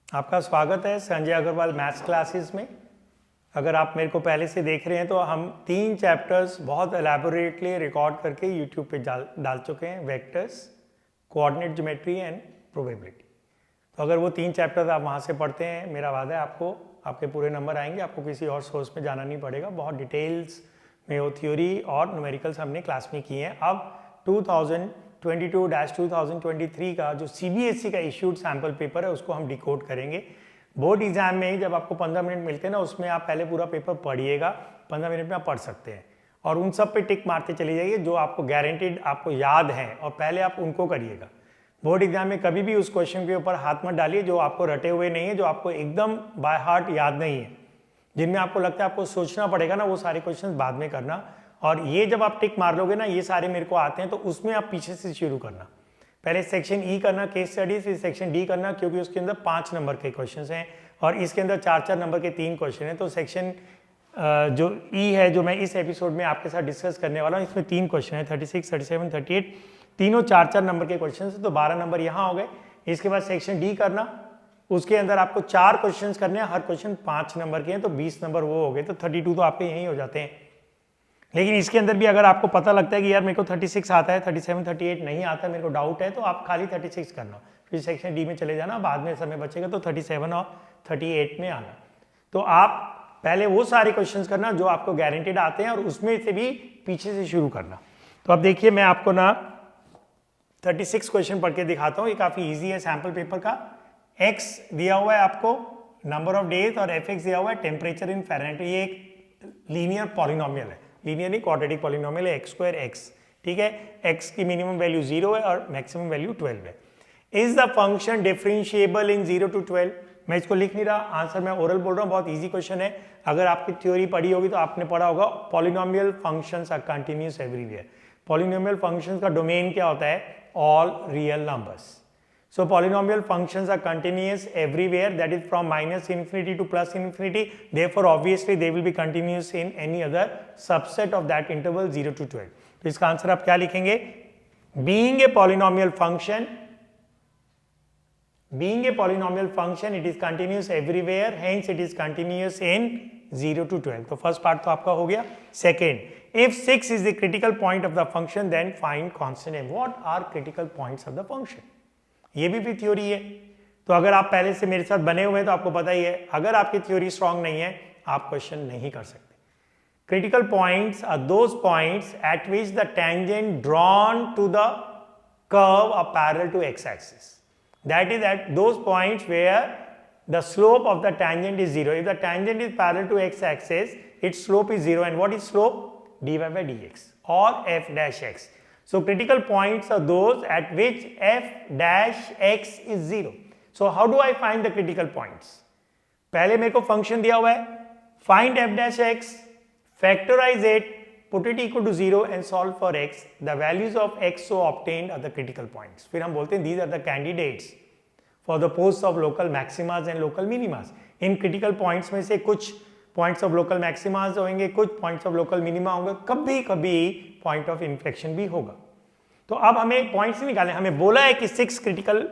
आपका स्वागत है संजय अग्रवाल मैथ्स क्लासेस में। अगर आप मेरे को पहले से देख रहे हैं तो हम 3 चैप्टर्स बहुत एलैबोरेटली रिकॉर्ड करके यूट्यूब पे डाल चुके हैं, vectors, coordinate geometry and probability. तो अगर वो 3 चैप्टर्स आप वहाँ से पढ़ते हैं, मेरा वादा है आपको आपके पूरे नंबर आएंगे, आपको किसी और सोर्स में जाना नहीं पड़ेगा। बहुत डिटेल्स में वो थ्योरी और न्यूमेरिकल्स हमने क्लास में किए हैं। अब 2022-2023 का जो CBSE का इश्यूड सैम्पल पेपर है उसको हम डिकोड करेंगे। बोर्ड एग्जाम में ही जब आपको 15 मिनट मिलते हैं ना, उसमें आप पहले पूरा पेपर पढ़िएगा, 15 मिनट में आप पढ़ सकते हैं और उन सब पे टिक मारते चले जाइए जो आपको गारंटीड आपको याद है, और पहले आप उनको करिएगा। बोर्ड एग्जाम में कभी भी उस क्वेश्चन के ऊपर हाथ मत डालिए जो आपको रटे हुए नहीं है, जो आपको एकदम बाय हार्ट याद नहीं है, जिनमें आपको लगता है आपको सोचना पड़ेगा ना, वो सारे क्वेश्चन बाद में करना। और ये जब आप टिक मार लोगे ना, ये सारे मेरे को आते हैं, तो उसमें आप पीछे से शुरू करना। पहले सेक्शन ई करना केस स्टडी, फिर सेक्शन डी करना, क्योंकि उसके अंदर 5 नंबर के क्वेश्चन हैं और इसके अंदर 4-4 नंबर के 3 क्वेश्चन हैं। तो सेक्शन जो ई है, जो मैं इस एपिसोड में आपके साथ डिस्कस करने वाला हूँ, इसमें 3 क्वेश्चन है, 36, 37, 38, तीनों 4-4 नंबर के क्वेश्चन है, तो 12 नंबर यहाँ हो गए। इसके बाद सेक्शन डी करना, उसके अंदर आपको 4 क्वेश्चन करने हैं, हर क्वेश्चन 5 नंबर के हैं, तो 20 नंबर वो हो गए, तो 32 तो आपके यहीं हो जाते हैं। लेकिन इसके अंदर भी अगर आपको पता लगता है कि यार मेरे को 36 आता है, 37, 38 नहीं आता, मेरे को डाउट है, तो आप खाली 36 करना, फिर सेक्शन डी में चले जाना, बाद में समय बचेगा तो 37 और 38 में आना। तो आप पहले वो सारे क्वेश्चंस करना जो आपको गारंटीड आते हैं और उसमें से भी पीछे से शुरू करना। तो अब देखिए, मैं आपको ना 36 क्वेश्चन पढ़ के दिखाता हूँ। ये काफ़ी ईजी है सैम्पल पेपर का। एक्स दिया हुआ है आपको, नंबर ऑफ डेज, और एफ दिया हुआ है टेम्परेचर इन फ़ारेनहाइट। ये एक लीनियर पॉलिनोमियल है, लीनियर नहीं क्वाड्रेटिक पॉलिनोमियल है, x स्क्वायर x, ठीक है। x की मिनिमम वैल्यू 0 है और मैक्सिमम वैल्यू 12 है। Is the function differentiable in 0 to 12? मैं इसको लिख नहीं रहा, आंसर मैं ओरल बोल रहा हूँ, बहुत इजी क्वेश्चन है। अगर आपकी थ्योरी पढ़ी होगी तो आपने पढ़ा होगा polynomial functions are continuous everywhere. Polynomial functions का डोमेन क्या होता है? All real numbers. So polynomial functions are continuous everywhere, that is from -infinity to +infinity. Therefore, obviously they will be continuous in any other subset of that interval 0 to 12. तो इसका answer आप क्या लिखेंगे? Being a polynomial function, it is continuous everywhere, hence it is continuous in 0 to 12. तो first part तो आपका हो गया। Second, if 6 is the critical point of the function, then find constant m. What are critical points of the function? ये भी theory है। तो अगर आप पहले से मेरे साथ बने हुए हैं तो आपको पता ही है, अगर आपकी थ्योरी स्ट्रांग नहीं है आप क्वेश्चन नहीं कर सकते। Critical points are those points at which the tangent drawn to the curve are parallel to x axis. That is at those points where the slope of the tangent is 0. If the tangent is parallel to x axis, its slope is 0. And what is slope? dy by dx or f dash x. So critical points are those at which f dash x is 0. So how do I find the critical points? पहले मेरे को function दिया हुआ है, find f dash x, factorize it, put it equal to 0 and solve for x. The values of x so obtained are the critical points. फिर हम बोलते हैं these are the candidates for the posts of local maximas and local minimas. In critical points में से कुछ points of local maxima होंगे, कुछ points of local minima होंगे, कभी कभी पॉइंट ऑफ इन्फ्लेक्शन भी होगा। तो अब हमें पॉइंट्स निकालें, हमें बोला है कि 6 क्रिटिकल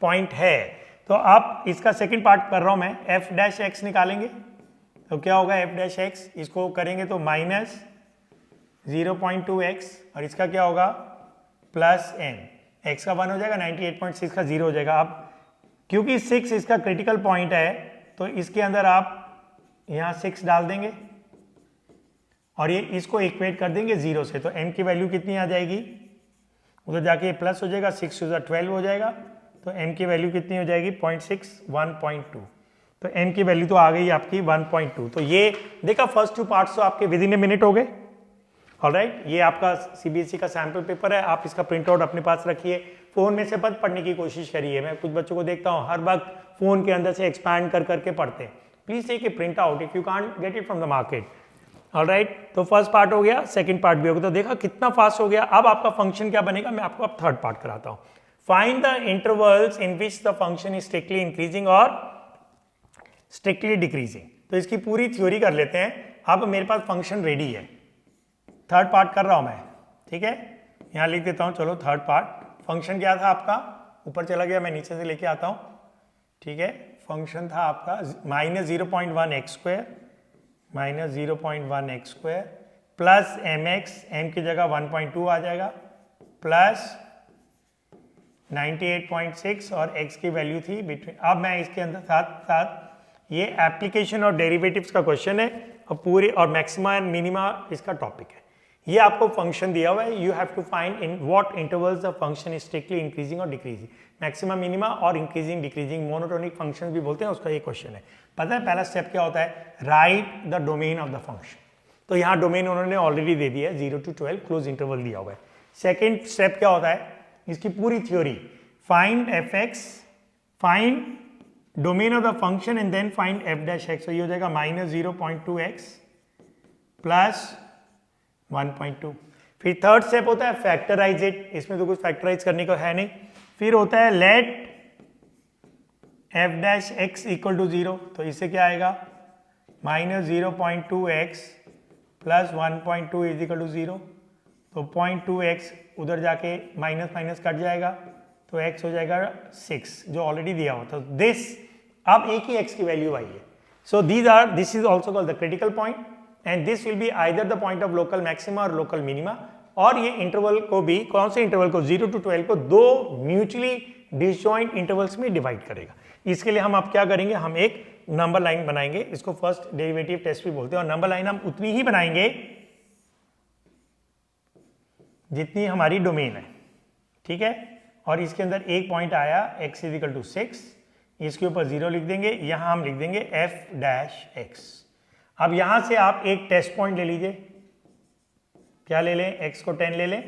पॉइंट है, तो अब इसका सेकंड पार्ट कर रहा हूं मैं, एफ डैश एक्स निकालेंगे। तो क्या होगा एफ डैश एक्स, इसको करेंगे तो -0.2x और इसका क्या होगा +n, x का 1 हो जाएगा, 98.6 का 0 हो जाएगा। अब क्योंकि 6 इसका क्रिटिकल पॉइंट है तो इसके अंदर आप यहाँ 6 डाल देंगे और ये इसको इक्वेट कर देंगे 0 से, तो m की वैल्यू कितनी आ जाएगी, उधर जाके प्लस हो जाएगा, 6 से 12 हो जाएगा, तो m की वैल्यू कितनी हो जाएगी 0.6, 1.2। तो m की वैल्यू तो आ गई आपकी 1.2। तो ये देखा फर्स्ट 2 पार्ट्स तो आपके विद इन ए मिनट हो गए। ऑलराइट, ये आपका CBSE का सैम्पल पेपर है, आप इसका प्रिंट आउट अपने पास रखिए, फोन में से मत पढ़ने की कोशिश करिए। मैं कुछ बच्चों को देखता हूँ हर वक्त फोन के अंदर से एक्सपैंड कर करके पढ़ते हैं। Please take a print out if you can't get it from the market. Alright, तो फर्स्ट पार्ट हो गया, सेकंड पार्ट भी हो गया। तो देखा कितना फास्ट हो गया। अब आपका फंक्शन क्या बनेगा, मैं आपको अब थर्ड पार्ट कराता हूं। Find the intervals in which the function is strictly increasing और स्ट्रिक्टली डिक्रीजिंग। तो इसकी पूरी थ्योरी कर लेते हैं। अब मेरे पास फंक्शन रेडी है, थर्ड पार्ट कर रहा हूं मैं, ठीक है, यहाँ लिख देता हूँ। चलो थर्ड पार्ट फंक्शन क्या था आपका, ऊपर चला गया, मैं नीचे से लेके आता हूँ, ठीक है। फंक्शन था आपका -0.1 x square, -0.1 x square plus m x, m की जगह 1.2 आ जाएगा, प्लस 98.6 और x की वैल्यू थी बिटवीन। अब मैं इसके अंदर साथ साथ ये एप्लीकेशन और डेरिवेटिव्स का क्वेश्चन है और पूरे और मैक्सिमा एंड मिनिमा इसका टॉपिक है। ये आपको फंक्शन दिया हुआ है, you have to find in what intervals the function is strictly increasing और डिक्रीजिंग, मैक्सिमा मिनिमा और इंक्रीजिंग डिक्रीजिंग मोनोटोनिक फंक्शन भी बोलते हैं, उसका ये क्वेश्चन है। पता है पहला स्टेप क्या होता है, right the domain of the function. तो यहाँ डोमेन उन्होंने ऑलरेडी दे दिया है, 0 to 12 क्लोज इंटरवल दिया हुआ है। सेकेंड स्टेप क्या होता है, इसकी पूरी theory, find f x, find domain of the function and then find f dash x. तो ये हो जाएगा -0.2 एक्स प्लस 1.2। फिर थर्ड स्टेप होता है फैक्टराइज इट, इसमें तो कुछ फैक्टराइज करने को है नहीं। फिर होता है let f dash x equal to 0, तो इससे क्या आएगा, -0.2 x plus 1.2 is equal to 0। तो 0.2 एक्स उधर जाके माइनस माइनस कट जाएगा, तो x हो जाएगा 6 जो ऑलरेडी दिया हुआ था। दिस अब एक ही x की वैल्यू आई है। So this is also called the critical point and this will be either the point of local maxima और लोकल मिनिमा। और ये इंटरवल को भी, कौन से इंटरवल को, 0 to 12 को दो म्यूचुअली डिसजॉइंट इंटरवल्स में डिवाइड करेगा। इसके लिए हम अब क्या करेंगे, हम एक नंबर लाइन बनाएंगे, इसको फर्स्ट डेरिवेटिव टेस्ट भी बोलते हैं। और नंबर लाइन हम उतनी ही बनाएंगे जितनी हमारी डोमेन है, ठीक है। और इसके अंदर एक पॉइंट आया x इज इक्वल टू 6, इसके ऊपर 0 लिख देंगे, यहां हम लिख देंगे f डैश x। अब यहां से आप एक टेस्ट पॉइंट ले लीजिए, क्या ले लें, x को 10 ले लें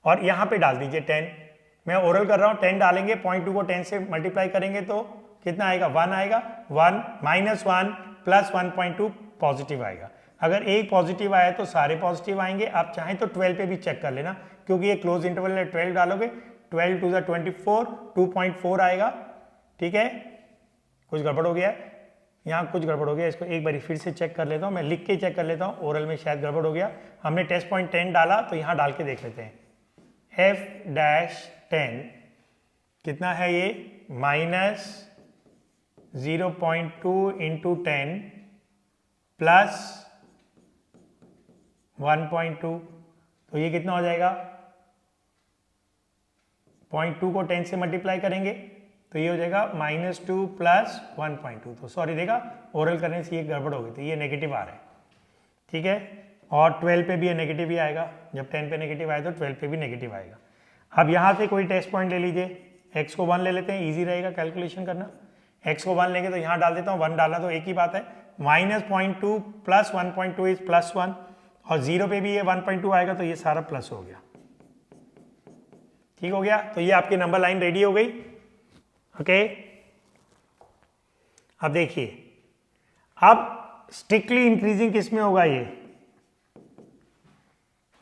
और यहां पे डाल दीजिए 10। मैं ओरल कर रहा हूं, 10 डालेंगे, 0.2 को 10 से मल्टीप्लाई करेंगे तो कितना आएगा, 1 आएगा, 1 -1 प्लस 1.2 पॉजिटिव आएगा। अगर एक पॉजिटिव आया तो सारे पॉजिटिव आएंगे। आप चाहें तो 12 पे भी चेक कर लेना, क्योंकि ये क्लोज इंटरवल है, 12 डालोगे, 12 टू 24, 2.4 आएगा, ठीक है। कुछ गड़बड़ हो गया, यहाँ कुछ गड़बड़ हो गया, इसको एक बार फिर से चेक कर लेता हूँ, मैं लिख के चेक कर लेता हूँ, ओरल में शायद गड़बड़ हो गया। हमने टेस्ट पॉइंट 10 डाला, तो यहाँ डाल के देख लेते हैं, f डैश 10 कितना है ये, -0.2 इंटू 10 प्लस 1.2, तो ये कितना हो जाएगा, 0.2 को 10 से मल्टीप्लाई करेंगे तो ये हो जाएगा -2 प्लस 1.2। तो सॉरी देखा, ओरल करने से ये गड़बड़ हो गई, तो ये नेगेटिव आ रहा है, ठीक है। और 12 पे भी ये नेगेटिव ही आएगा, जब 10 पे नेगेटिव आया तो 12 पे भी नेगेटिव आएगा। अब यहाँ से कोई टेस्ट पॉइंट ले लीजिए, x को 1 ले लेते हैं, ईजी रहेगा कैलकुलेशन करना। x को 1 लेंगे तो यहाँ डाल देता हूँ, 1 डाला तो एक ही बात है, -0.2 प्लस 1.2 इज +1 और 0 पे भी ये 1.2 आएगा, तो ये सारा प्लस हो गया, ठीक हो गया। तो ये आपकी नंबर लाइन रेडी हो गई, ओके। अब देखिए, अब स्ट्रिक्टली इंक्रीजिंग किस में होगा, ये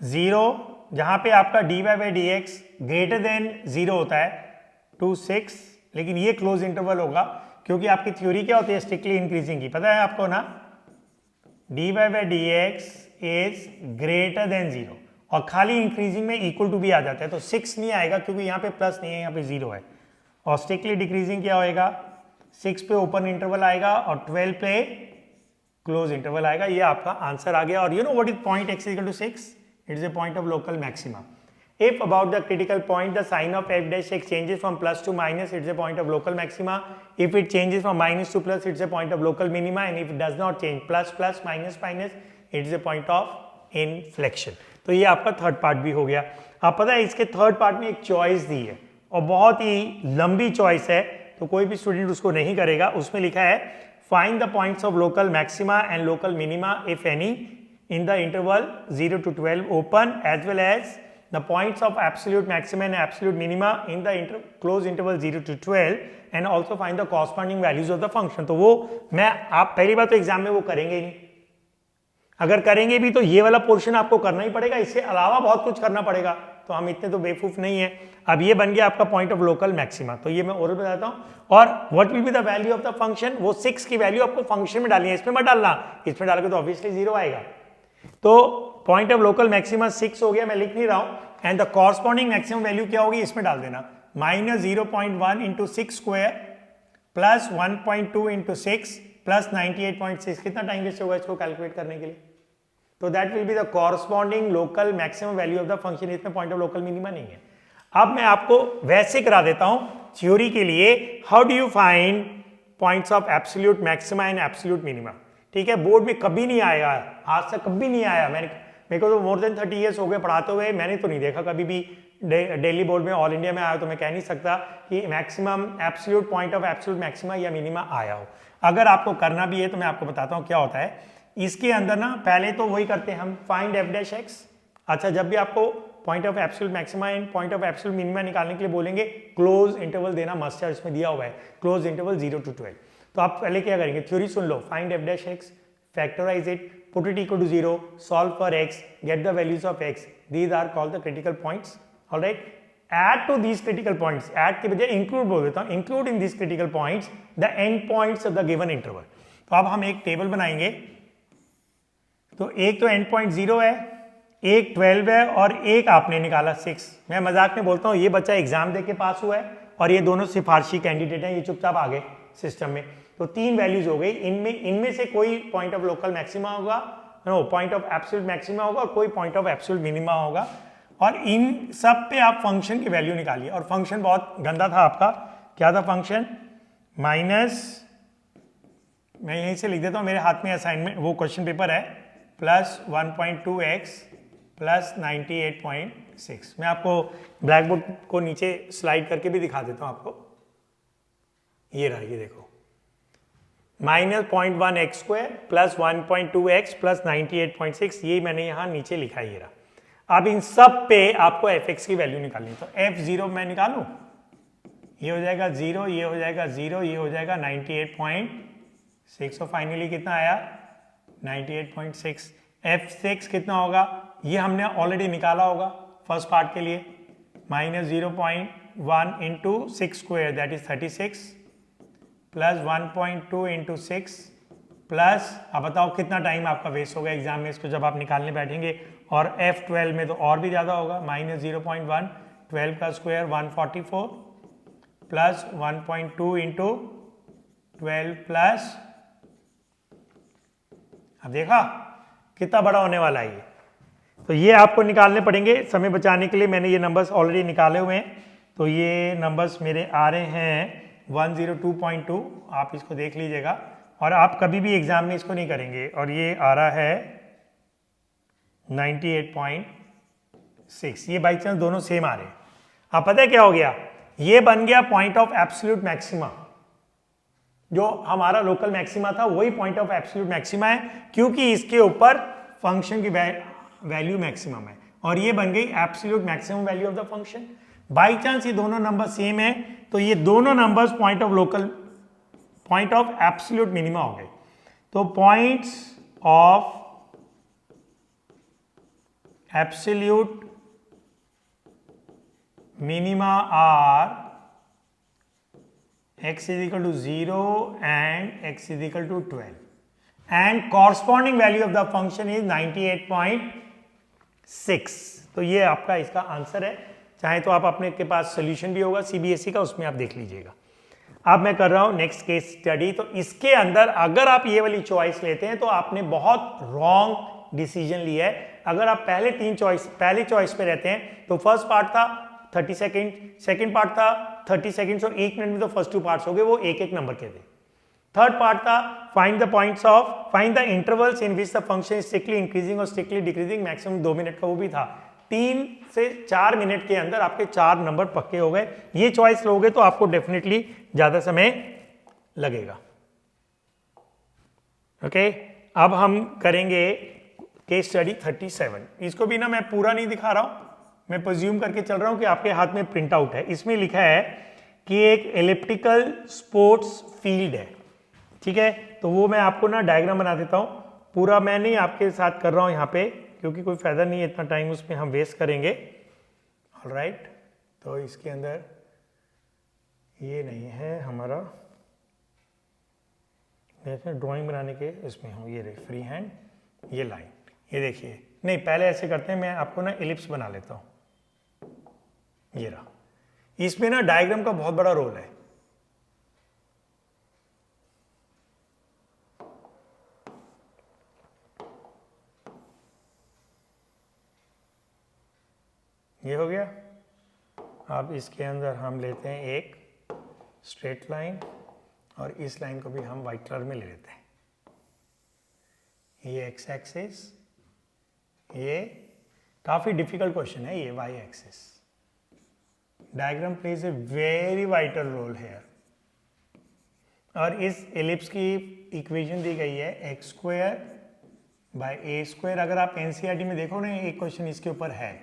0 जहां पे आपका dy/dx ग्रेटर देन 0 होता है टू 6, लेकिन ये क्लोज इंटरवल होगा, क्योंकि आपकी थ्योरी क्या होती है स्ट्रिक्टली इंक्रीजिंग की, पता है आपको ना, dy/dx इज ग्रेटर देन 0 और खाली इंक्रीजिंग में इक्वल टू भी आ जाता है, तो 6 नहीं आएगा क्योंकि यहाँ पे प्लस नहीं है, यहाँ पे 0 है। और स्ट्रिक्टली डिक्रीजिंग क्या होएगा, 6 पे ओपन इंटरवल आएगा और 12 पे क्लोज इंटरवल आएगा। ये आपका आंसर आ गया। और you know what is point x equal to 6, it is a point of local maxima. If about the critical point the sign of f dash x changes from plus to minus, it's a point of local maxima. If it changes from minus to plus, it's a point of local minima. And if it does not change, plus plus minus minus, it's a point of inflection. तो ये आपका third part भी हो गया। आप पता है इसके थर्ड पार्ट में एक चॉइस दी है और बहुत ही लंबी चॉइस है, तो कोई भी स्टूडेंट उसको नहीं करेगा। उसमें लिखा है find the points of local maxima and local minima if any in the interval 0 to 12 open as well as the points of absolute maxima and absolute minima in the closed interval 0 to 12 and also find the corresponding values of the function। तो वो मैं आप पहली बार तो exam में वो करेंगे ही नहीं, अगर करेंगे भी तो ये वाला पोर्शन आपको करना ही पड़ेगा, इससे अलावा बहुत कुछ करना पड़ेगा। तो हम इतने तो बेवकूफ नहीं है। अब ये बन गया आपका पॉइंट ऑफ लोकल मैक्सिमा, तो ये मैं ओरल बताता हूँ। और what will be the value of the function, वो 6 की वैल्यू आपको फंक्शन में डालनी है, इसमें मत डालना, इसमें डालोगे तो ऑब्वियसली 0 आएगा। तो पॉइंट ऑफ लोकल मैक्सिमा 6 हो गया, मैं लिख नहीं रहा हूँ। And the corresponding maximum value क्या होगी, इसमें डाल देना, -0.1 into 6 square plus 1.2 into 6 plus 98.6। कितना टाइम वेस्ट होगा इसको कैलकुलेट करने के लिए? तो that will be the corresponding local maximum value of the function. इसमें पॉइंट ऑफ लोकल मिनिमा नहीं है। अब मैं आपको वैसे करा देता हूं थ्योरी के लिए, how do you find points of absolute maxima and absolute minima. ठीक है, बोर्ड में कभी नहीं आएगा, आज तक कभी नहीं आया। मेरे को तो मोर देन 30 ईयर्स हो गए पढ़ाते हुए, मैंने तो नहीं देखा कभी भी दिल्ली बोर्ड में, ऑल इंडिया में आया तो मैं कह नहीं सकता कि maximum absolute point of absolute maxima या मिनिमा आया हो। अगर आपको करना भी है तो मैं आपको बताता हूँ क्या होता है इसके अंदर ना। पहले तो वही करते हैं हम, फाइंड एफ डैश एक्स। अच्छा, जब भी आपको point of absolute maxima and point of absolute minima निकालने के लिए बोलेंगे, क्लोज इंटरवल देना मस्ट है, इसमें दिया हुआ है क्लोज इंटरवल 0 to 12। तो आप पहले क्या करेंगे, थ्योरी सुन लो, find f dash x, factorise it, put it equal to 0, solve for x, get the values of x, these are called the critical points. Alright, add to these critical points, add के बजाय include बोल देता हूं, include in these critical points the end points of the given interval। तो अब हम एक table बनाएंगे, तो एक तो एंड पॉइंट 0 है, एक 12 है और एक आपने निकाला 6। मैं मजाक में बोलता हूँ ये बच्चा एग्जाम दे के पास हुआ है और ये दोनों सिफारशी कैंडिडेट हैं, ये चुपचाप आ गए सिस्टम में। तो 3 वैल्यूज हो गई, इनमें से कोई पॉइंट ऑफ लोकल मैक्सिमा होगा, no point of absolute maxima होगा और कोई पॉइंट ऑफ एब्सोल्यूट मिनिमा होगा। और इन सब पे आप फंक्शन की वैल्यू निकालिए। और फंक्शन बहुत गंदा था आपका, क्या था फंक्शन, माइनस, मैं यहीं से लिख देता हूँ, मेरे हाथ में असाइनमेंट वो क्वेश्चन पेपर है, प्लस 1.2x प्लस 98.6। मैं आपको ब्लैक बोर्ड को नीचे स्लाइड करके भी दिखा देता हूँ आपको, ये रहा, ये देखो, -0.1x square plus 1.2x plus 98.6, ये मैंने यहाँ नीचे लिखा है, ये रहा। अब इन सब पे आपको fx की वैल्यू निकालनी है। तो f0 मैं निकालूं, ये हो जाएगा 0, ये हो जाएगा 0, ये हो जाएगा 98.6। तो फाइनली कितना आया, 98.6। f6 कितना होगा, ये हमने ऑलरेडी निकाला होगा फर्स्ट पार्ट के लिए, -0.1 into 6 square that is 36 plus 1.2 into 6 plus, अब बताओ कितना टाइम आपका वेस्ट होगा एग्जाम में इसको जब आप निकालने बैठेंगे। और f12 में तो और भी ज़्यादा होगा, -0.1, 12 का स्क्वायर 144 प्लस 1.2 इंटू 12 प्लस, अब देखा कितना बड़ा होने वाला है ये। तो ये आपको निकालने पड़ेंगे, समय बचाने के लिए मैंने ये नंबर्स ऑलरेडी निकाले हुए हैं। तो ये नंबर्स मेरे आ रहे हैं 102.2, आप इसको देख लीजिएगा। और आप कभी भी एग्जाम में इसको नहीं करेंगे। और ये आ रहा है 98.6, ये बाई चांस दोनों सेम आ रहे हैं। अब पता है क्या हो गया, ये बन गया पॉइंट ऑफ एब्सोल्यूट मैक्सिमा। जो हमारा लोकल मैक्सिमा था वही पॉइंट ऑफ एब्सोल्यूट मैक्सिमा है, क्योंकि इसके ऊपर फंक्शन की वैल्यू मैक्सिमम है। और ये बन गई absolute maximum value of the function. By chance ये दोनों नंबर सेम है तो ये दोनों numbers point of absolute minima हो गए। तो points of absolute minima are x is equal to 0 and x is equal to 12 and corresponding value of the function is 98.6। तो ये आपका इसका आंसर है। चाहे तो आप अपने के पास सोल्यूशन भी होगा सीबीएसई का, उसमें आप देख लीजिएगा। अब मैं कर रहा हूं नेक्स्ट केस स्टडी। तो इसके अंदर अगर आप ये वाली चॉइस लेते हैं तो आपने बहुत रॉन्ग डिसीजन लिया है। अगर आप पहले चॉइस पे रहते हैं तो फर्स्ट पार्ट था 30 सेकेंड, सेकेंड पार्ट था 30 सेकेंड्स और 1 मिनट में तो फर्स्ट 2 पार्ट्स हो गए, वो एक एक नंबर के थे। थर्ड पार्ट था find the intervals in which the function strictly increasing और स्ट्रिक्टली डिक्रीजिंग, मैक्सिमम 2 मिनट का वो भी था। 3 से 4 मिनट के अंदर आपके 4 नंबर पक्के हो गए। ये चॉइस लोगे तो आपको डेफिनेटली ज्यादा समय लगेगा। ओके, अब हम करेंगे केस स्टडी 37। इसको भी ना मैं पूरा नहीं दिखा रहा हूं, मैं प्रिज्यूम करके चल रहा हूं कि आपके हाथ में प्रिंट आउट है। इसमें लिखा है कि एक एलिप्टिकल स्पोर्ट्स फील्ड है, ठीक है। तो वो मैं आपको ना डायग्राम बना देता हूं, पूरा मैं नहीं आपके साथ कर रहा हूं यहाँ पे, क्योंकि कोई फायदा नहीं है इतना टाइम उसमें हम वेस्ट करेंगे। ऑलराइट। तो इसके अंदर ये नहीं है हमारा, ड्राइंग बनाने के इसमें हूँ, ये रही फ्री हैंड, ये लाइन, ये देखिए। नहीं, पहले ऐसे करते हैं, मैं आपको ना एलिप्स बना लेता हूँ। ये रहा, इसमें ना डायग्राम का बहुत बड़ा रोल है। ये हो गया। अब इसके अंदर हम लेते हैं एक स्ट्रेट लाइन और इस लाइन को भी हम वाइट कलर में ले लेते हैं। ये एक्स एक्सिस, ये काफ़ी डिफिकल्ट क्वेश्चन है, ये y axis. Diagram plays a very vital role here. और इस एलिप्स की इक्वेशन दी गई है x square by a square. अगर आप एनसीईआरटी में देखो ना, एक क्वेश्चन इसके ऊपर है,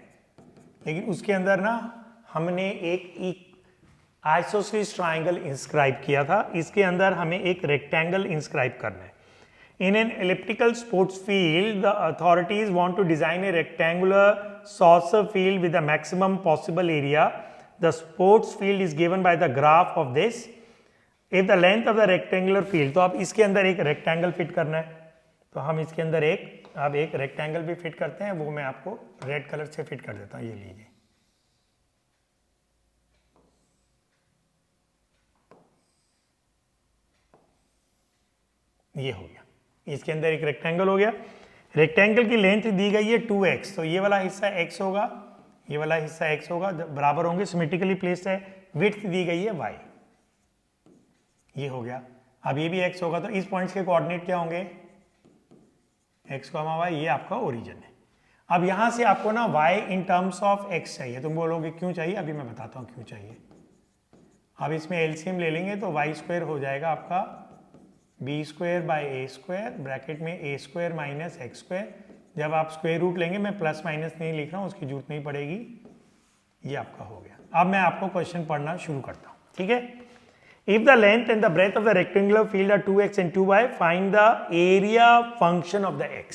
लेकिन उसके अंदर ना हमने एक आइसोसेलेस ट्राइंगल इंस्क्राइब किया था, इसके अंदर हमें एक रेक्टेंगल इंस्क्राइब करना है। In an elliptical sports field, the authorities want to design a rectangular saucer field with the maximum possible area. The sports field is given by the graph of this. If the length of the rectangular field, तो अब इसके अंदर एक rectangle fit करना है, तो हम इसके अंदर अब एक रेक्टेंगल भी फिट करते हैं, वो मैं आपको रेड कलर से फिट कर देता हूँ। ये लीजिए, ये हो गया। इसके अंदर एक रेक्टेंगल हो गया। रेक्टेंगल की लेंथ दी गई है 2x, तो ये वाला हिस्सा x होगा, ये वाला हिस्सा x होगा, बराबर होंगे, सिमेट्रिकली प्लेस्ड है। विड्थ दी गई है y, ये हो गया। अब ये भी x होगा, तो इस पॉइंट्स के कोऑर्डिनेट क्या होंगे, x, y, ये आपका ओरिजिन है। अब यहां से आपको ना y in terms of x चाहिए। तुम बोलोगे क्यों चाहिए, अभी मैं बताता हूं क्यों चाहिए। अब इसमें एलसीएम ले लेंगे तो y स्क्वायर हो जाएगा आपका b square by A square, bracket में a square minus x square. जब आप स्क्वायर रूट लेंगे, मैं प्लस माइनस नहीं लिख रहा हूँ, उसकी जरूरत नहीं पड़ेगी, ये आपका हो गया। अब मैं आपको क्वेश्चन पढ़ना शुरू करता हूँ, ठीक है। If the length and the breadth of the rectangular field are 2x and 2y, find the area function of the x।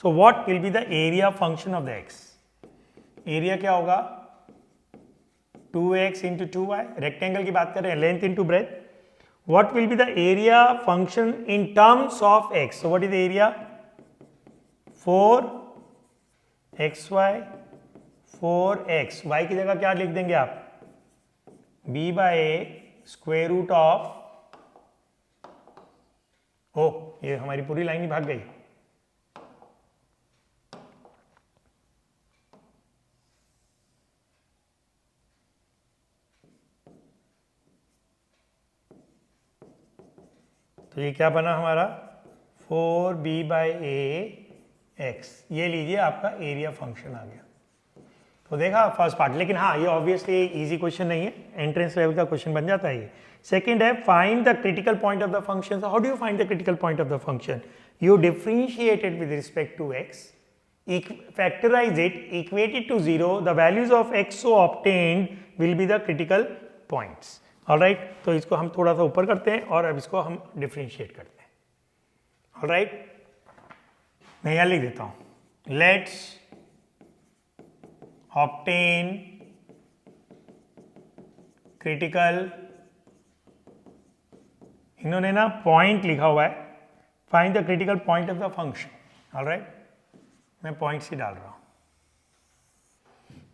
So what will be the area function of the x। Area क्या होगा, 2x into 2y, rectangle की बात कर रहे हैं, length into breadth. What will be the area function in terms of x? So what is the area? 4xy, 4x, y की जगह क्या लिख देंगे आप, b by a square root of, ओ ये हमारी पूरी लाइन ही भाग गई। तो ये क्या बना हमारा, 4b बाई ए एक्स। ये लीजिए आपका एरिया फंक्शन आ गया। तो देखा फर्स्ट पार्ट, लेकिन हाँ ये ऑब्वियसली इजी क्वेश्चन नहीं है, एंट्रेंस लेवल का क्वेश्चन बन जाता है ये। सेकंड है find the critical point of the function. How do you find the critical point of the function, you differentiate it with respect to x, factorize it, equate it to 0, the values of x so obtained will be the critical points. Alright, तो इसको हम थोड़ा सा ऊपर करते हैं और अब इसको हम डिफरेंशिएट करते हैं। ऑलराइट, मैं यहाँ लिख देता हूं, लेट्स ऑब्टेन क्रिटिकल, इन्होंने ना पॉइंट लिखा हुआ है, find the critical point of the function. Alright, मैं पॉइंट्स ही डाल रहा हूं।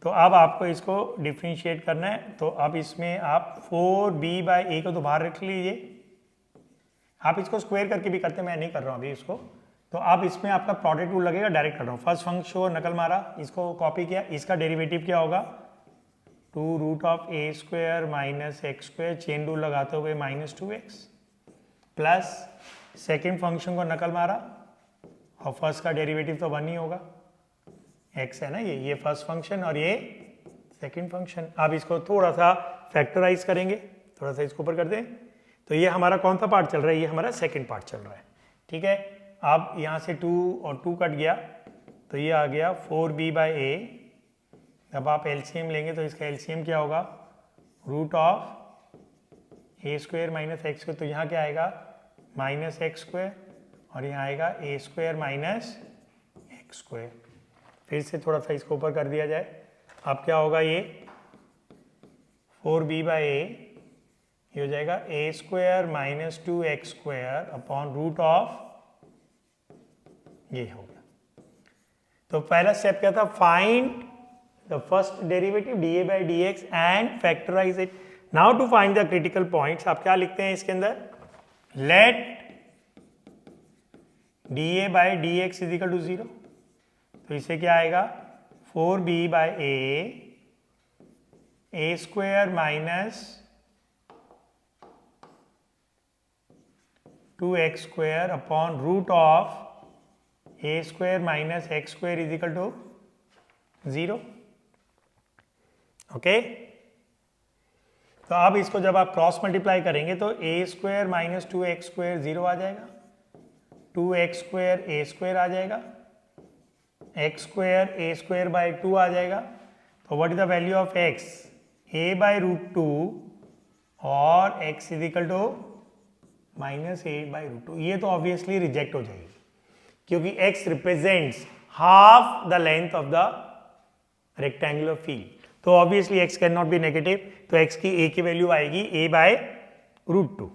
तो अब आपको इसको डिफरेंशिएट करना है, तो अब इसमें आप 4b बाई ए को तो बाहर रख लीजिए, आप इसको स्क्वायर करके भी करते हैं, मैं नहीं कर रहा हूँ अभी इसको। तो अब इसमें आपका प्रोडक्ट रूल लगेगा, डायरेक्ट कर रहा हूँ। फर्स्ट फंक्शन को नकल मारा, इसको कॉपी किया, इसका डेरिवेटिव क्या होगा, 2 root of A square minus x square, chain rule लगाते हुए minus 2x, plus second function को नकल मारा और फर्स्ट का डेरिवेटिव तो 1 ही होगा, x है ना, ये फर्स्ट फंक्शन और ये सेकंड फंक्शन। अब इसको थोड़ा सा फैक्टराइज करेंगे, थोड़ा सा इसको ऊपर कर दें, तो ये हमारा कौन सा पार्ट चल रहा है, ये हमारा सेकंड पार्ट चल रहा है, ठीक है। अब यहाँ से 2 और 2 कट गया, तो ये आ गया 4b बाई ए। अब आप एलसीएम लेंगे तो इसका एलसीएम क्या होगा, root of A square minus x square, तो यहाँ क्या आएगा माइनस एक्स स्क्वायर और यहाँ आएगा ए स्क्वायर माइनस एक्स स्क्वायर। फिर से थोड़ा सा इसको ऊपर कर दिया जाए, अब क्या होगा, ये 4b बाई ए, ये हो जाएगा A square minus 2x square upon root of, ये हो गया। तो पहला स्टेप क्या था, find the first derivative dA by dx and factorise it. Now to find the critical points आप क्या लिखते हैं इसके अंदर, let dA by dx is equal to 0। तो इससे क्या आएगा, 4b by A square minus 2x square upon root of A square minus x square is equal to 0। Okay, तो अब इसको जब आप क्रॉस मल्टीप्लाई करेंगे तो a square minus 2x square 0 आ जाएगा, 2x स्क्वायर ए स्क्वायर आ जाएगा, x square a square by 2 आ जाएगा। तो what is the value of x, a by root 2 और x is equal to minus a by root 2। ये तो ऑब्वियसली रिजेक्ट हो जाएगी क्योंकि x represents half the length of the rectangular field. तो obviously x can not be negative, तो x की a की वैल्यू आएगी a बाय रूट 2।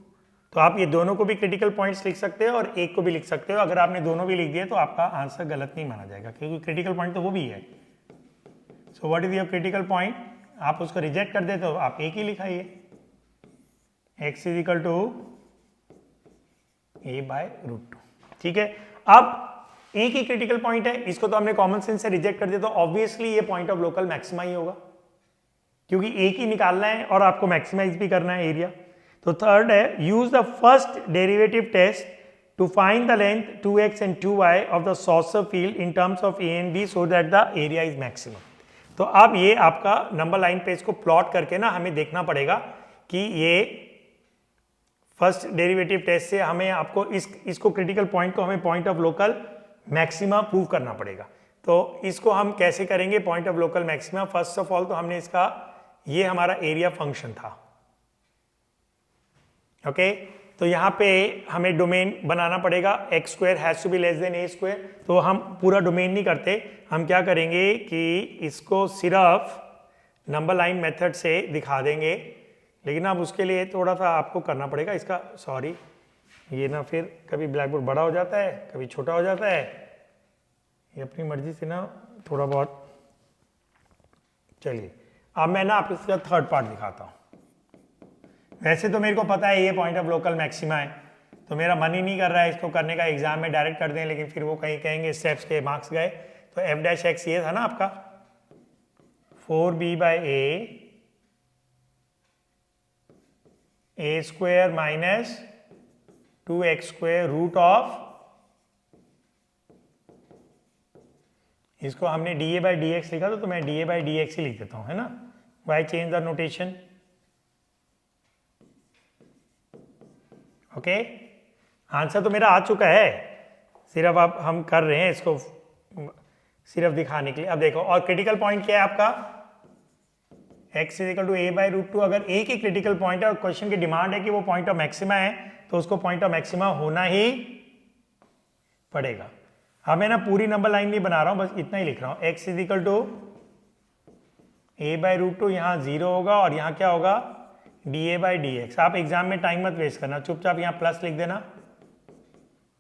तो आप ये दोनों को भी क्रिटिकल पॉइंट्स लिख सकते हो और एक को भी लिख सकते हो। अगर आपने दोनों भी लिख दिए तो आपका आंसर गलत नहीं माना जाएगा क्योंकि क्रिटिकल पॉइंट तो वो भी है। So what is your critical point, आप उसको रिजेक्ट कर देते हो, आप एक ही लिखाइए, x is equal to a by root 2। ठीक है, अब एक ही क्रिटिकल पॉइंट है, इसको तो हमने कॉमन सेंस से रिजेक्ट कर दिया, तो ऑब्वियसली ये पॉइंट ऑफ लोकल मैक्सिमा ही होगा क्योंकि एक ही निकालना है और आपको मैक्सिमाइज भी करना है एरिया। तो थर्ड है, use the first derivative test to find the length 2x and 2y of the saucer field in terms of a and b so that the area is maximum. तो अब ये आपका number line पे इसको plot करके ना हमें देखना पड़ेगा कि ये फर्स्ट डेरिवेटिव टेस्ट से हमें आपको इसको क्रिटिकल पॉइंट को हमें point of local maxima prove करना पड़ेगा। तो इसको हम कैसे करेंगे point of local maxima, first of all तो हमने इसका, ये हमारा एरिया फंक्शन था। ओके, तो यहाँ पे हमें डोमेन बनाना पड़ेगा, x square has to be less than a square. तो हम पूरा डोमेन नहीं करते, हम क्या करेंगे कि इसको सिर्फ नंबर लाइन मेथड से दिखा देंगे, लेकिन अब उसके लिए थोड़ा सा आपको करना पड़ेगा इसका, सॉरी ये ना फिर कभी ब्लैक बोर्ड बड़ा हो जाता है कभी छोटा हो जाता है, ये अपनी मर्जी से ना थोड़ा बहुत। चलिए अब मैं ना आपको इसका थर्ड पार्ट दिखाता हूँ। वैसे तो मेरे को पता है ये पॉइंट ऑफ लोकल मैक्सिमा है, तो मेरा मन ही नहीं कर रहा है इसको करने का, एग्जाम में डायरेक्ट कर दें, लेकिन फिर वो कहीं कहेंगे स्टेप्स के मार्क्स गए। तो एफ डैश एक्स ये था ना आपका 4b by A square minus 2x square root of, इसको हमने dA बाई dx लिखा तो मैं dA बाई dx ही लिख देता हूं, है ना, why change the notation. Okay, answer तो मेरा आ चुका है, सिर्फ अब हम कर रहे हैं इसको सिर्फ दिखाने के लिए। अब देखो, और क्रिटिकल पॉइंट क्या है आपका, x is equal to a by root 2। अगर एक ही क्रिटिकल पॉइंट है और क्वेश्चन की डिमांड है कि वो पॉइंट ऑफ मैक्सिमा है, तो उसको पॉइंट ऑफ मैक्सिमा होना ही पड़ेगा। अब मैं ना पूरी नंबर लाइन नहीं बना रहा हूं, बस इतना ही लिख रहा हूं, x is equal to a by root 2, यहाँ 0 होगा और यहाँ क्या होगा dA बाई dx। आप एग्जाम में टाइम मत वेस्ट करना, चुपचाप यहाँ प्लस लिख देना,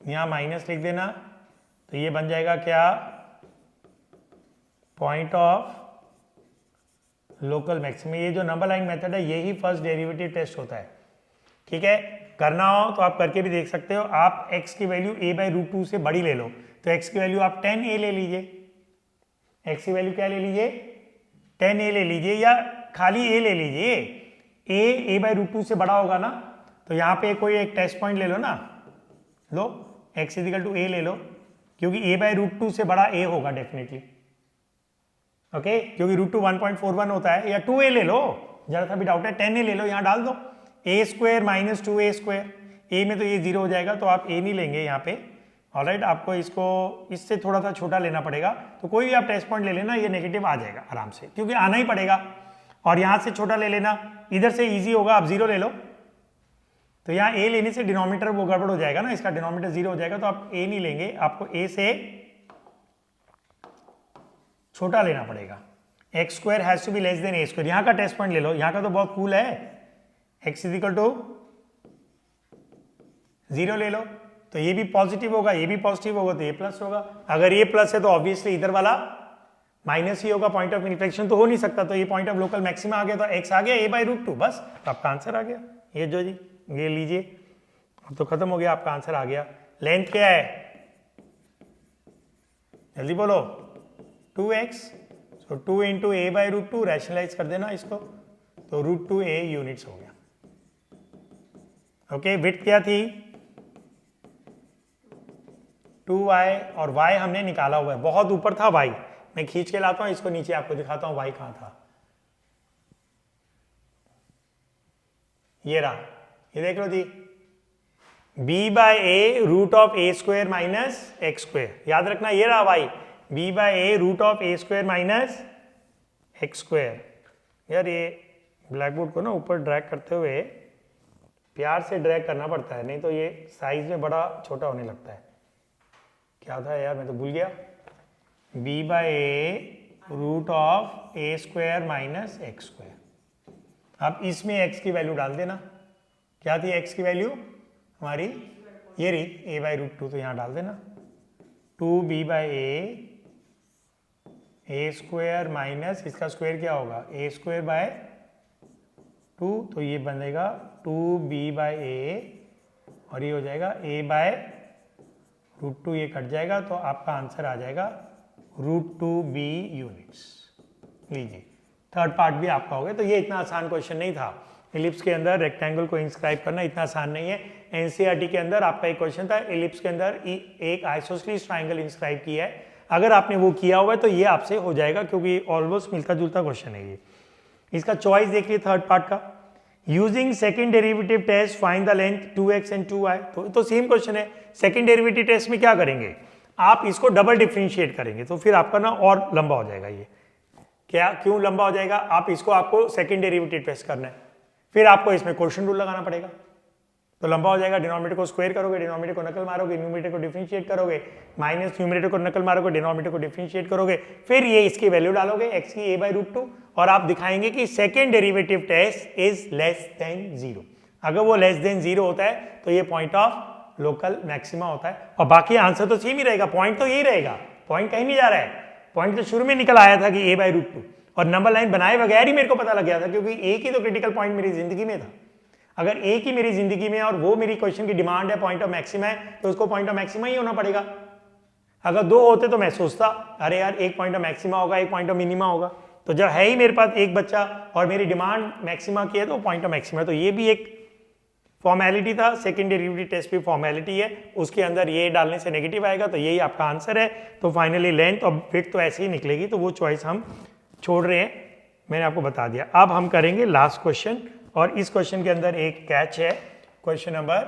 यहाँ माइनस लिख देना, तो ये बन जाएगा क्या, पॉइंट ऑफ लोकल मैक्सिमा। ये जो नंबर लाइन मेथड है यही फर्स्ट डेरिवेटिव टेस्ट होता है। ठीक है, करना हो तो आप करके भी देख सकते हो। आप x की वैल्यू a बाई रूट 2 से बड़ी ले लो, तो x की वैल्यू आप 10a ले लीजिए, x की वैल्यू क्या ले लीजिए 10a ले लीजिए, या खाली a ले लीजिए, a बाई रूट 2 से बड़ा होगा ना, तो यहाँ पे कोई एक टेस्ट पॉइंट ले लो ना, लो x इजिकल टू a ले लो, क्योंकि a बाई रूट 2 से बड़ा a होगा डेफिनेटली। ओके, क्योंकि रूट 2 1.41 होता है, या 2a ले लो, जरा सा भी डाउट है 10a ले लो, यहाँ डाल दो a square minus 2a square, a में तो ये 0 हो जाएगा, तो आप a नहीं लेंगे यहाँ पे। ऑलराइट, आपको इसको इससे थोड़ा सा छोटा लेना पड़ेगा, तो कोई भी आप टेस्ट पॉइंट ले लेना, ये नेगेटिव आ जाएगा आराम से, क्योंकि आना ही पड़ेगा। और यहाँ से छोटा ले लेना, इधर से इजी होगा, आप 0 ले लो, तो यहाँ a लेने से डिनोमिनेटर वो गड़बड़ हो जाएगा ना, इसका डिनोमिनेटर 0 हो जाएगा, तो आप a नहीं लेंगे, आपको a से छोटा लेना पड़ेगा। X square has to be less than a square. यहाँ का टेस्ट पॉइंट ले लो, यहाँ का तो बहुत कूल है, एक्स इज इक्वल टू 0 ले लो, तो ये भी पॉजिटिव होगा, ये भी पॉजिटिव होगा, तो ये प्लस होगा। अगर ये प्लस है तो ऑब्वियसली इधर वाला माइनस ही होगा, पॉइंट ऑफ इन्फ्लेक्शन तो हो नहीं सकता, तो ये पॉइंट ऑफ लोकल मैक्सिमा आ गया, तो एक्स आ गया a/√2, बस तो आपका आंसर आ गया। ये जो जी ये लीजिए, अब तो खत्म हो गया, आपका आंसर आ गया। लेंथ क्या है, जल्दी बोलो, 2x, तो 2 × a/√2, रैशनलाइज कर देना इसको, तो √2a यूनिट्स हो गया। ओके, विड्थ क्या थी 2y, और y हमने निकाला हुआ है, बहुत ऊपर था y, मैं खींच के लाता हूं इसको नीचे, आपको दिखाता हूं y कहां था। ये रहा, ये देख लो जी, b/a √a² माइनस x², याद रखना ये रहा y, b/a √a² minus x²। यार ये ब्लैक बोर्ड को ना ऊपर ड्रैग करते हुए प्यार से ड्रैग करना पड़ता है, नहीं तो ये साइज में बड़ा छोटा होने लगता है। क्या था यार, मैं तो भूल गया, b/a √a² माइनस x²। अब इसमें x की वैल्यू डाल देना, क्या थी x की वैल्यू हमारी, ये रही a/√2, तो यहाँ डाल देना 2b/a a² माइनस इसका स्क्वायर क्या होगा a²/2, तो ये बनेगा 2b/a, और ये हो जाएगा a/√2, ये कट जाएगा, तो आपका आंसर आ जाएगा √2b यूनिट्स। लीजिए थर्ड पार्ट भी आपका हो गया। तो ये इतना आसान क्वेश्चन नहीं था, एलिप्स के अंदर रेक्टेंगल को इंस्क्राइब करना इतना आसान नहीं है। एनसीईआरटी के अंदर आपका एक क्वेश्चन था, एलिप्स के अंदर एक आइसोसेलेस ट्राइंगल इंस्क्राइब किया है, अगर आपने वो किया हुआ है तो ये आपसे हो जाएगा, क्योंकि ऑलमोस्ट मिलता जुलता क्वेश्चन है ये। इसका चॉइस देखिए थर्ड पार्ट का, using second derivative test find the length 2x and 2y, तो सेम क्वेश्चन है। सेकेंड डेरिवेटिव टेस्ट में क्या करेंगे, आप इसको डबल डिफरेंशिएट करेंगे, तो फिर आपका ना और लंबा हो जाएगा ये। क्या, क्यों लंबा हो जाएगा, आपको सेकेंड डेरिवेटिव टेस्ट करना है, फिर आपको इसमें क्वोशिएंट रूल लगाना पड़ेगा, तो लंबा हो जाएगा। डिनोमिनेटर को स्क्वायर करोगे, डिनोमिनेटर को नकल मारोगे, न्यूमरेटर को डिफरेंशिएट करोगे, माइनस न्यूमरेटर को नकल मारोगे, डिनोमिनेटर को डिफरेंशिएट करोगे, फिर ये इसकी वैल्यू डालोगे x की a/√2, और आप दिखाएंगे कि second derivative test is less than 0। अगर वो लेस देन 0 होता है तो ये पॉइंट ऑफ लोकल मैक्सिमा होता है, और बाकी आंसर तो सेम ही रहेगा, पॉइंट तो यही रहेगा, पॉइंट कहीं नहीं जा रहा है। पॉइंट तो शुरू में निकल आया था कि a/√2, और नंबर लाइन बनाए बगैर ही मेरे को पता लग गया था, क्योंकि एक ही तो क्रिटिकल पॉइंट मेरी जिंदगी में था। अगर एक ही मेरी जिंदगी में और वो मेरी क्वेश्चन की डिमांड है, पॉइंट ऑफ मैक्सिमा है, तो उसको पॉइंट ऑफ मैक्सिमा ही होना पड़ेगा। अगर दो होते तो मैं सोचता अरे यार एक पॉइंट ऑफ मैक्सिमा होगा, एक पॉइंट ऑफ मिनिमा होगा, तो जब है ही मेरे पास एक बच्चा और मेरी डिमांड मैक्सिमा की है तो पॉइंट ऑफ मैक्सिमा, तो ये भी एक फॉर्मेलिटी था। सेकेंड डेरिवेटिव टेस्ट भी फॉर्मेलिटी है, उसके अंदर ये डालने से नेगेटिव आएगा, तो यही आपका आंसर है। तो फाइनली लेंथ और विड्थ तो ऐसे ही निकलेगी, तो वो चॉइस हम छोड़ रहे हैं, मैंने आपको बता दिया। अब हम करेंगे लास्ट क्वेश्चन, और इस क्वेश्चन के अंदर एक कैच है, क्वेश्चन नंबर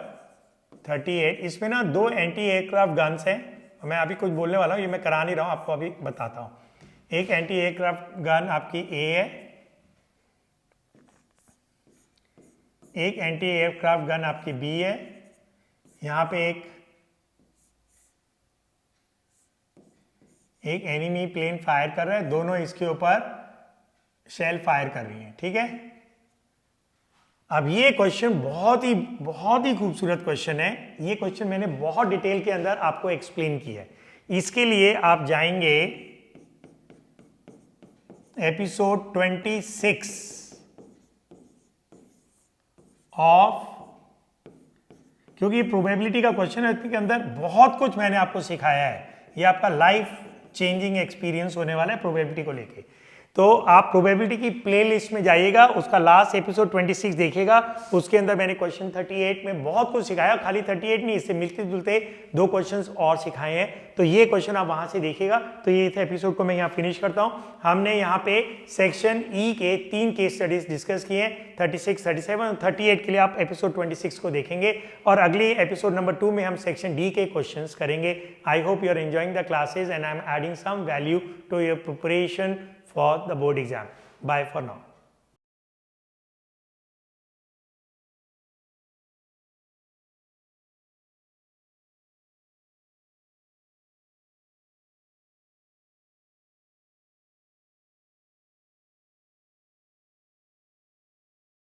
38। इसमें ना 2 एंटी एयरक्राफ्ट गन्स हैं, मैं अभी कुछ बोलने वाला हूँ, ये मैं करा नहीं रहा हूँ, आपको अभी बताता हूँ। एक एंटी एयरक्राफ्ट गन आपकी ए है, एक एंटी एयरक्राफ्ट गन आपकी बी है, यहाँ पे एक एनिमी प्लेन फायर कर रहा है, दोनों इसके ऊपर शेल फायर कर रही हैं, ठीक है। अब ये क्वेश्चन बहुत ही खूबसूरत क्वेश्चन है। ये क्वेश्चन मैंने बहुत डिटेल के अंदर आपको एक्सप्लेन किया है। इसके लिए आप जाएंगे एपिसोड 26 ऑफ, क्योंकि ये प्रोबेबिलिटी का क्वेश्चन है, इसके अंदर बहुत कुछ मैंने आपको सिखाया है। ये आपका लाइफ चेंजिंग एक्सपीरियंस होने वाला है प्रोबेबिलिटी को लेके। तो आप प्रोबेबिलिटी की प्लेलिस्ट में जाइएगा, उसका लास्ट एपिसोड 26 देखिएगा, उसके अंदर मैंने क्वेश्चन 38 में बहुत कुछ सिखाया। खाली 38 नहीं, इससे मिलते जुलते 2 क्वेश्चंस और सिखाए हैं, तो ये क्वेश्चन आप वहां से देखिएगा। तो ये एपिसोड को मैं यहाँ फिनिश करता हूँ। हमने यहाँ पे सेक्शन ई के 3 केस स्टडीज डिस्कस किए हैं, 36, 37 और 38 के लिए आप एपिसोड 26 को देखेंगे, और अगली एपिसोड नंबर 2 में हम सेक्शन डी के क्वेश्चंस करेंगे। I hope you are enjoying the classes and I am adding some value to your preparation for the board exam. Bye for now.